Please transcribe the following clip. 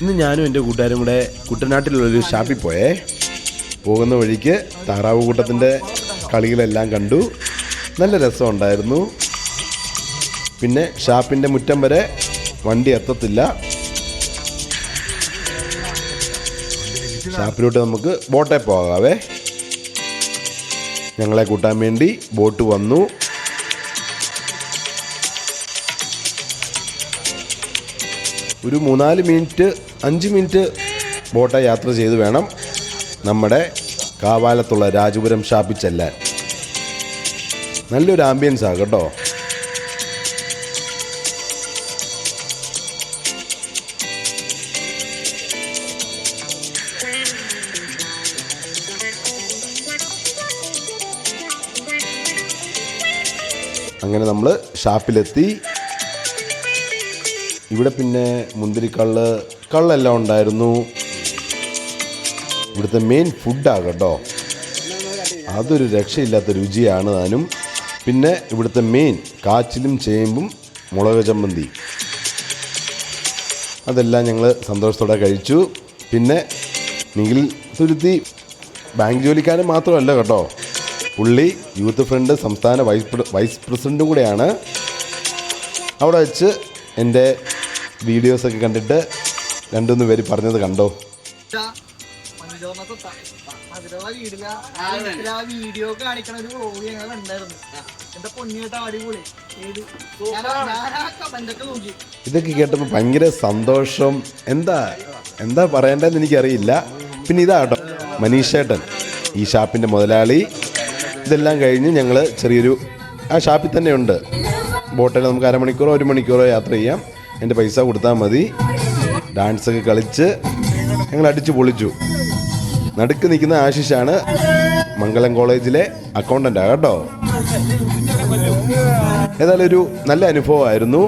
ഇന്ന് ഞാനും എൻ്റെ കൂട്ടുകാരും കൂടെ കുട്ടനാട്ടിലുള്ളൊരു ഷാപ്പിൽ പോയേ. പോകുന്ന വഴിക്ക് താറാവ് കൂട്ടത്തിൻ്റെ കളികളെല്ലാം കണ്ടു. നല്ല രസമുണ്ടായിരുന്നു. പിന്നെ ഷാപ്പിൻ്റെ മുറ്റം വരെ വണ്ടി എത്തത്തില്ല. ഷാപ്പിലോട്ട് നമുക്ക് ബോട്ടിൽ പോകാവേ. ഞങ്ങളെ കൂട്ടാൻ വേണ്ടി ബോട്ട് വന്നു. ഒരു 3-4 മിനിറ്റ് 5 മിനിറ്റ് ബോട്ട് യാത്ര ചെയ്ത് വേണം നമ്മുടെ കാവാലത്തുള്ള രാജപുരം ഷാപ്പിൽ ചെല്ലാൻ. നല്ലൊരു ആംബിയൻസ് ആണ് കേട്ടോ. അങ്ങനെ നമ്മൾ ഷാപ്പിലെത്തി. ഇവിടെ പിന്നെ കള്ളെല്ലാം ഉണ്ടായിരുന്നു. ഇവിടുത്തെ മെയിൻ ഫുഡാണ് കേട്ടോ. അതൊരു രക്ഷയില്ലാത്ത രുചിയാണ് താനും. പിന്നെ ഇവിടുത്തെ മെയിൻ കാച്ചിലും ചേമ്പും മുളക് ചമ്മന്തി, അതെല്ലാം ഞങ്ങൾ സന്തോഷത്തോടെ കഴിച്ചു. പിന്നെ നിഖിൽ തുരുത്തി ബാങ്ക് ജോലിക്കാരൻ മാത്രമല്ല കേട്ടോ, പുള്ളി യൂത്ത് ഫ്രണ്ട് സംസ്ഥാന വൈസ് പ്രസിഡൻറ്റും കൂടെയാണ്. അവിടെ വെച്ച് എൻ്റെ വീഡിയോസൊക്കെ കണ്ടിട്ട് 2-3 പേര് പറഞ്ഞത് കണ്ടോ. ഇതൊക്കെ കേട്ടപ്പോൾ ഭയങ്കര സന്തോഷം. എന്താ പറയേണ്ടതെന്ന് എനിക്കറിയില്ല. പിന്നെ ഇതാ കേട്ടോ മനീഷേട്ടൻ, ഈ ഷാപ്പിൻ്റെ മുതലാളി. ഇതെല്ലാം കഴിഞ്ഞ് ഞങ്ങൾ ചെറിയൊരു ആ ഷാപ്പിൽ തന്നെ ഉണ്ട് ബോട്ടിൽ. നമുക്ക് 1/2 മണിക്കൂറോ 1 മണിക്കൂറോ യാത്ര ചെയ്യാം. എൻ്റെ പൈസ കൊടുത്താൽ മതി. ഡാൻസൊക്കെ കളിച്ച് ഞങ്ങൾ അടിച്ചു പൊളിച്ചു. നടുക്ക് നിൽക്കുന്ന ആശിഷാണ്, മംഗലം കോളേജിലെ അക്കൗണ്ടൻ്റാണ് കേട്ടോ. ഏതായാലും ഒരു നല്ല അനുഭവമായിരുന്നു.